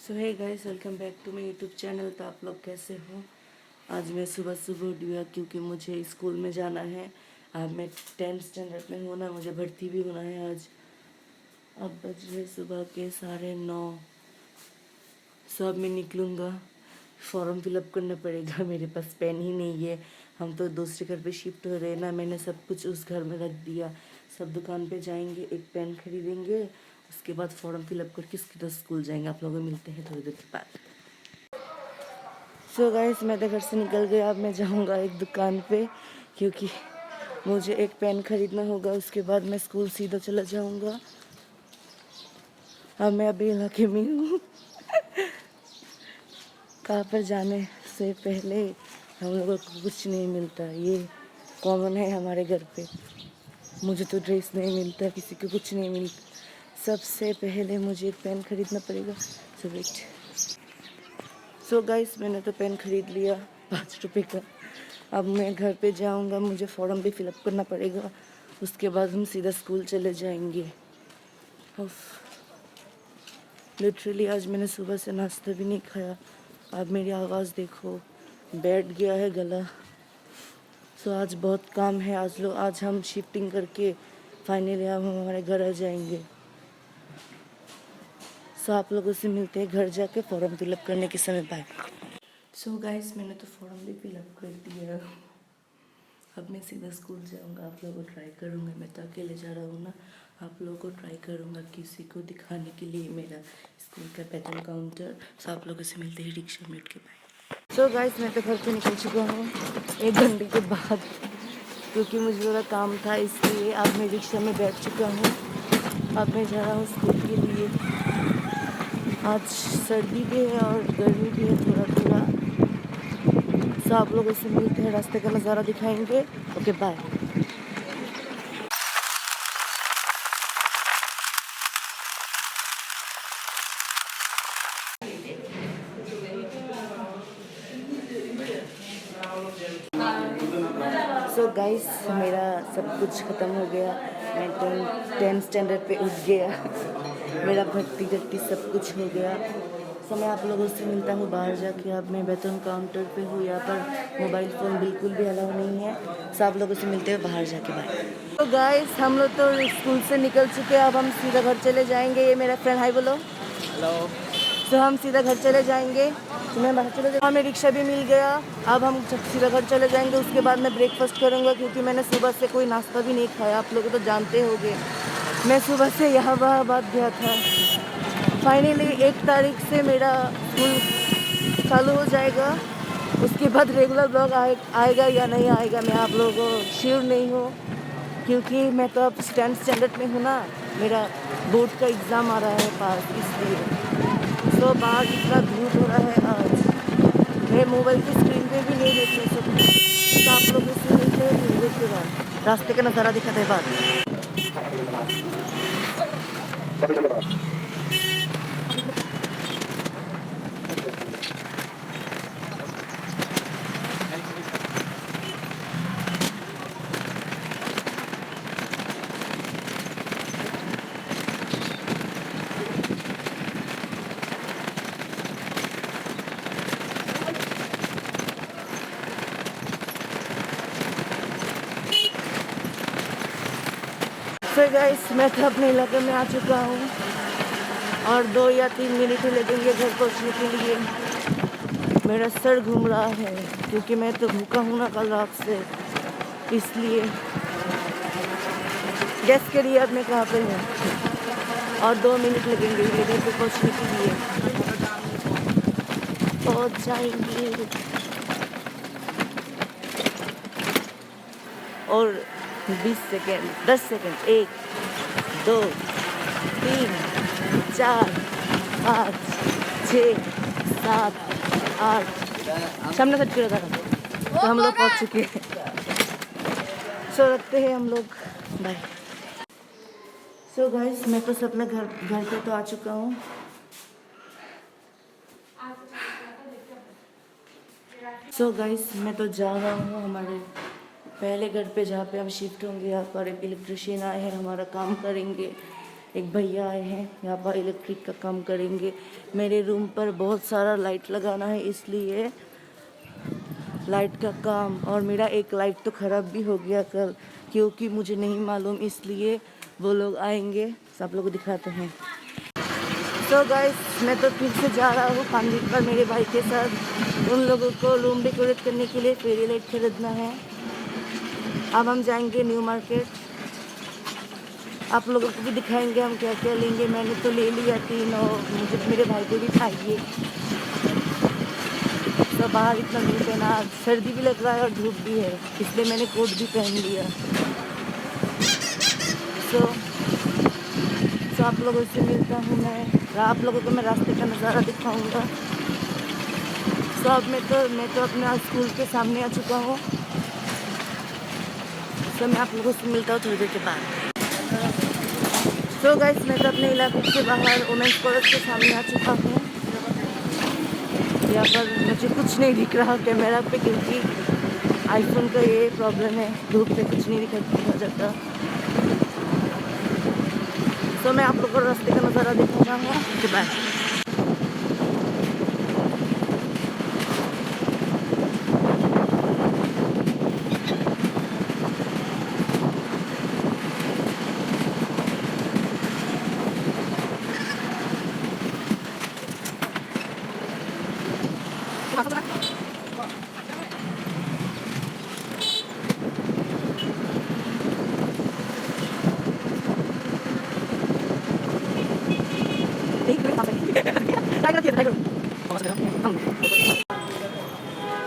So hey guys, welcome back to my YouTube channel. तो आप लोग कैसे हो? आज मैं सुबह सुबह उठ गया क्योंकि मुझे स्कूल में जाना है। अब मैं 10th स्टैंडर्ड में हूँ ना, मुझे भर्ती भी होना है आज। अब बज रहे सुबह के 9:30। सो अब मैं निकलूँगा, फॉर्म फिलअप करना पड़ेगा। मेरे पास पेन ही नहीं है। हम तो दूसरे घर पे शिफ्ट हो रहे हैं ना, मैंने सब कुछ उस घर में रख दिया। सब दुकान पे जाएंगे, एक पेन खरीदेंगे, उसके बाद फॉर्म फिलअप करके उसके स्कूल जाएंगे। आप लोगों को मिलते हैं थोड़ी देर के बाद। सो गाइस, मैं तो घर से निकल गया। अब मैं जाऊंगा एक दुकान पे क्योंकि मुझे एक पेन खरीदना होगा। उसके बाद मैं स्कूल सीधा चला जाऊंगा। अब मैं अभी इलाके में हूँ। कहाँ पर जाने से पहले हम लोगों को कुछ नहीं मिलता, ये कॉमन है हमारे घर पे। मुझे तो ड्रेस नहीं मिलता, किसी को कुछ नहीं मिलता। सबसे पहले मुझे एक पेन खरीदना पड़ेगा। सो वेट। सो गाइस, मैंने तो पेन खरीद लिया 5 रुपये का। अब मैं घर पे जाऊंगा, मुझे फॉर्म भी फिलअप करना पड़ेगा। उसके बाद हम सीधा स्कूल चले जाएंगे। लिटरली आज मैंने सुबह से नाश्ता भी नहीं खाया। अब मेरी आवाज़ देखो, बैठ गया है गला। सो आज बहुत काम है। आज हम शिफ्टिंग करके फाइनली हम हमारे घर आ जाएंगे। सो आप लोगों से मिलते हैं घर जाके फॉर्म फिलअप करने के समय। बाय। सो गाइस, मैंने तो फॉर्म भी फिलअप कर दिया। अब मैं सीधा स्कूल जाऊंगा। आप लोगों को ट्राई करूंगा, मैं तो अकेले जा रहा हूँ ना। आप लोगों को ट्राई करूंगा किसी को दिखाने के लिए मेरा स्कूल का पैटर्न काउंटर। सो आप लोगों से मिलते हैं रिक्शा में उठ के। बाय। सो गाइस, मैं तो घर से निकल चुका हूँ 1 घंटे के बाद क्योंकि मुझे थोड़ा काम था, इसलिए अब मैं रिक्शा में बैठ चुका हूँ। अब मैं जा रहा हूँ स्कूल के लिए। आज सर्दी भी है और गर्मी भी है थोड़ा थोड़ा। सो आप लोगों से मिलते हैं, रास्ते का नज़ारा दिखाएंगे। Okay bye. सो गाइस, मेरा सब कुछ ख़त्म हो गया। मैं 10th स्टैंडर्ड पे उठ गया। मेरा भर्ती गट्टी सब कुछ हो गया। सो मैं आप लोगों से मिलता हूँ बाहर जाके। अब मैं वेतन काउंटर पे हूँ, यहाँ पर मोबाइल फ़ोन बिल्कुल भी अलाउ नहीं है। सो आप लोगों से मिलते हैं बाहर जाके। बाय। तो गाइस, हम लोग तो स्कूल से निकल चुके हैं। अब हम सीधा घर चले जाएंगे। ये मेरा फ्रेंड, हाय बोलो। हेलो। तो हम सीधा घर चले जाएंगे। तो मैं बाहर चले जाऊँगा, हमें रिक्शा भी मिल गया। अब हम सीधा घर चले जाएंगे। उसके बाद मैं ब्रेकफास्ट करूँगा क्योंकि मैंने सुबह से कोई नाश्ता भी नहीं खाया। आप लोग तो जानते होंगे, मैं सुबह से इलाहाबाद गया था। फाइनली 1 तारीख से मेरा स्कूल चालू हो जाएगा। उसके बाद रेगुलर ब्लॉग आएगा या नहीं आएगा, मैं आप लोगों को श्योर नहीं हूँ क्योंकि मैं तो अब 10th स्टैंडर्ड में हूँ ना। मेरा बोर्ड का एग्ज़ाम आ रहा है पास, इसलिए। तो बाहर इतना धूप हो रहा है आज, मैं मोबाइल की स्क्रीन पे भी नहीं देख सकती। तो आप लोगों से मिलते हैं थोड़ी देर के बाद, रास्ते का नज़ारा दिखाते हैं बाद। फिर गाइस, मैं तो अपने इलाके में आ चुका हूँ और 2 या 3 मिनट ही लगेंगे घर पहुँचने के लिए। मेरा सर घूम रहा है क्योंकि मैं तो भूखा हूँ ना कल रात से, इसलिए। गेस करिए अब मैं कहाँ पे हूँ। और 2 मिनट लगेंगे मेरे घर पे पहुँचने के लिए। पहुँच जाएंगे और 20 सेकेंड, 10 सेकेंड, 1 2 3 4 5 6 7 8 सामने सेट किया था। तो हम लोग पहुँच चुके हैं। सो रखते हैं हम लोग, बाय। सो गाइस, मैं तो अपने घर पे तो आ चुका हूँ। सो गाइस, मैं तो जा रहा हूँ हमारे पहले घर पे जहाँ पे हम शिफ्ट होंगे। यहाँ पर एक इलेक्ट्रिशियन आए हैं, हमारा काम करेंगे। एक भैया आए हैं यहाँ पर इलेक्ट्रिक का काम करेंगे। मेरे रूम पर बहुत सारा लाइट लगाना है, इसलिए लाइट का काम, और मेरा एक लाइट तो ख़राब भी हो गया कल, क्योंकि मुझे नहीं मालूम, इसलिए वो लोग आएंगे, सब लोग दिखाते हैं। तो गाइस मैं तो फिर से जा रहा हूँ पांडित पर मेरे भाई के साथ। उन लोगों को रूम डेकोरेट करने के लिए फेरी लाइट खरीदना है। अब हम जाएंगे न्यू मार्केट, आप लोगों को भी दिखाएंगे हम क्या क्या लेंगे। मैंने तो ले लिया 3 और मुझे मेरे भाई को भी चाहिए। तो बाहर इतना धूप है ना, सर्दी भी लग रहा है और धूप भी है, इसलिए मैंने कोट भी पहन लिया। तो आप लोगों से मिलता हूँ मैं, आप लोगों को मैं रास्ते का नज़ारा दिखाऊंगा। तो अब मैं तो अपने स्कूल के सामने आ चुका हूँ। तो मैं आप लोगों से मिलता हूँ थोड़ी देर के बाद। तो गाइस मैं तो अपने इलाके के बाहर वुमेन्स कॉलेज के सामने आ चुका हूँ। यहाँ पर मुझे कुछ नहीं दिख रहा कैमरा पे, क्योंकि आईफोन का ये प्रॉब्लम है, धूप पे कुछ नहीं दिखा जाता। तो मैं आप लोगों को रास्ते का नज़ारा दिखाऊंगा। बाय।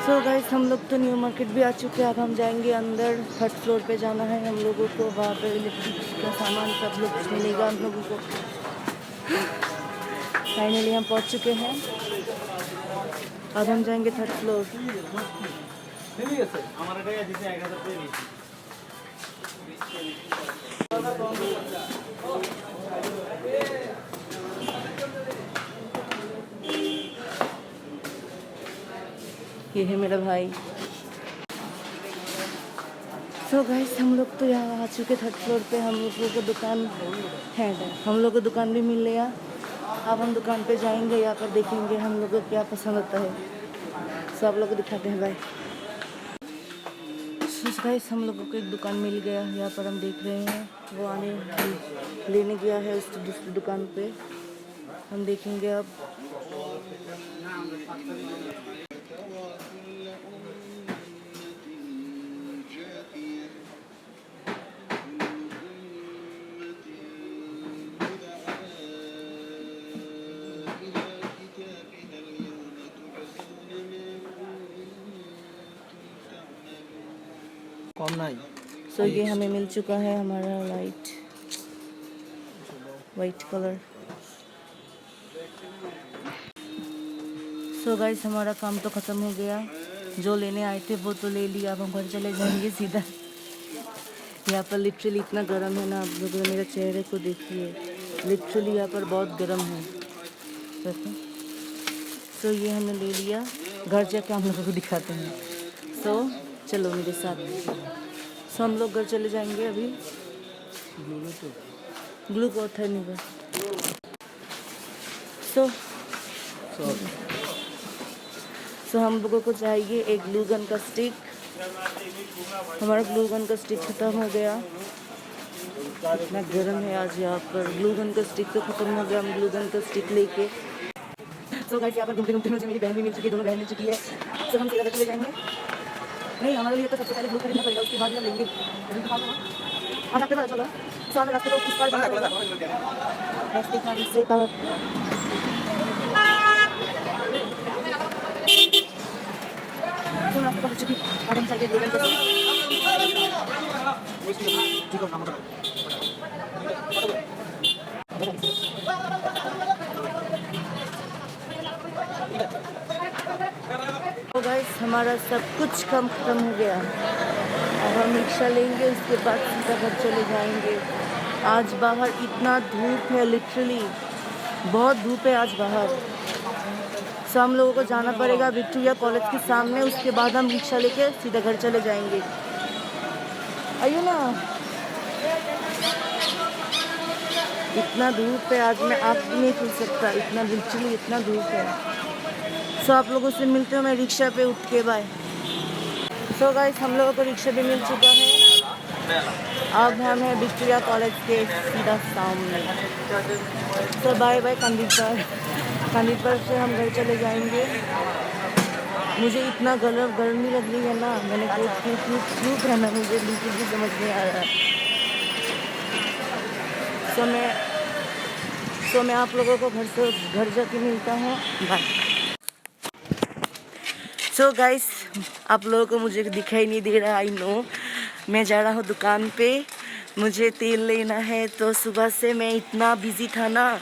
सो गाइस हम लोग तो न्यू मार्केट भी आ चुके हैं। अब हम जाएंगे अंदर, 3rd फ्लोर पे जाना है हम लोगों को। वहाँ पे इलेक्ट्रिक का सामान सब लोग मिलेगा हम लोगों को। फाइनली हम पहुँच चुके हैं। अब हम जाएंगे 3rd फ्लोर। ये है मेरा भाई। सो गाइस हम लोग तो यहाँ आ चुके 3rd फ्लोर पे। हम लोगों को दुकान है, हम लोग को दुकान भी मिल गया। अब हम दुकान पे जाएंगे, यहाँ पर देखेंगे हम लोग को क्या पसंद आता है। सब लोग को दिखाते हैं भाई। सो गाइस हम लोगों को एक दुकान मिल गया, यहाँ पर हम देख रहे हैं। वो लेने गया है उस दूसरी दुकान पे, हम देखेंगे अब। सो ये हमें मिल चुका है हमारा वाइट कलर। सो गाइस हमारा काम तो ख़त्म हो गया। जो लेने आए थे वो तो ले लिया, अब हम घर चले जाएंगे सीधा। यहाँ पर लिटरली इतना गर्म है ना, आप लोग मेरे चेहरे को देखिए, लिटरली यहाँ पर बहुत गर्म है। सो ये हमने ले लिया, घर जाके हम लोगों को दिखाते हैं। सो चलो मेरे साथ। सो हम लोग घर चले जाएंगे अभी। ग्लू को था नहीं बस। सो हम लोगों को चाहिए एक ग्लू गन का स्टिक। हमारा ग्लू गन का स्टिक ख़त्म हो गया। इतना गर्म है आज यहाँ पर। ग्लू गन का स्टिक तो ख़त्म हो गया, हम ग्लू गन का स्टिक लेके। सो गाइस यहाँ पर घूमते घूमते मुझे मेरी बहन भी मिल चुकी है, दोनों बहन मिल चुकी है। सो हम सीधा चले जाएंगे। नहीं हमारे लिए तो सबसे पहले ग्लू खरीदना पड़ेगा, उसके बाद हम लेंगे। हाँ रास्ते पर चलो, सामने रास्ते को उस पार जाना पड़ेगा। रास्ते का इससे का तो रास्ते पर चुकी। अब हम चाहिए ग्लू गन का तो गाइस हमारा सब कुछ काम खत्म हो गया। अब हम रिक्शा लेंगे, उसके बाद सीधा घर चले जाएंगे। आज बाहर इतना धूप है, लिटरली बहुत धूप है आज बाहर। सो हम लोगों को जाना पड़ेगा विक्टोरिया कॉलेज के सामने, उसके बाद हम रिक्शा लेके सीधा घर चले जाएंगे। आइए ना। इतना धूप है आज, मैं आँख भी नहीं खुल सकता, इतना लिटरली इतना धूप है। सो आप लोगों से मिलते हो मैं रिक्शा पे उठ के, बाय। सो गाइस हम लोगों को रिक्शा भी मिल चुका है। अब हम हैं विक्टोरिया कॉलेज के सीधा सामने। सो बाय बाय कांदीपर से हम घर चले जाएंगे। मुझे इतना गर्मी लग रही है ना, मैंने क्यों पहना मुझे बिल्कुल भी समझ नहीं आ रहा। सो मैं आप लोगों को घर जाके मिलता हूँ, बाय। सो गाइस आप लोगों को मुझे दिखाई नहीं दे रहा, आई नो। मैं जा रहा हूँ दुकान पे, मुझे तेल लेना है। तो सुबह से मैं इतना बिजी था ना,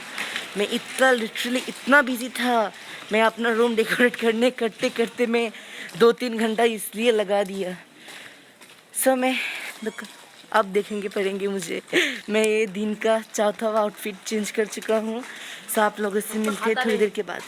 मैं इतना लिटरली इतना बिजी था, मैं अपना रूम डेकोरेट करते करते मैं 2-3 घंटा इसलिए लगा दिया। सो मैं अब देखेंगे पड़ेंगे मुझे। मैं ये दिन का चौथा आउटफिट चेंज कर चुका हूँ। सो आप लोगों से मिलते हैं थोड़ी देर के बाद।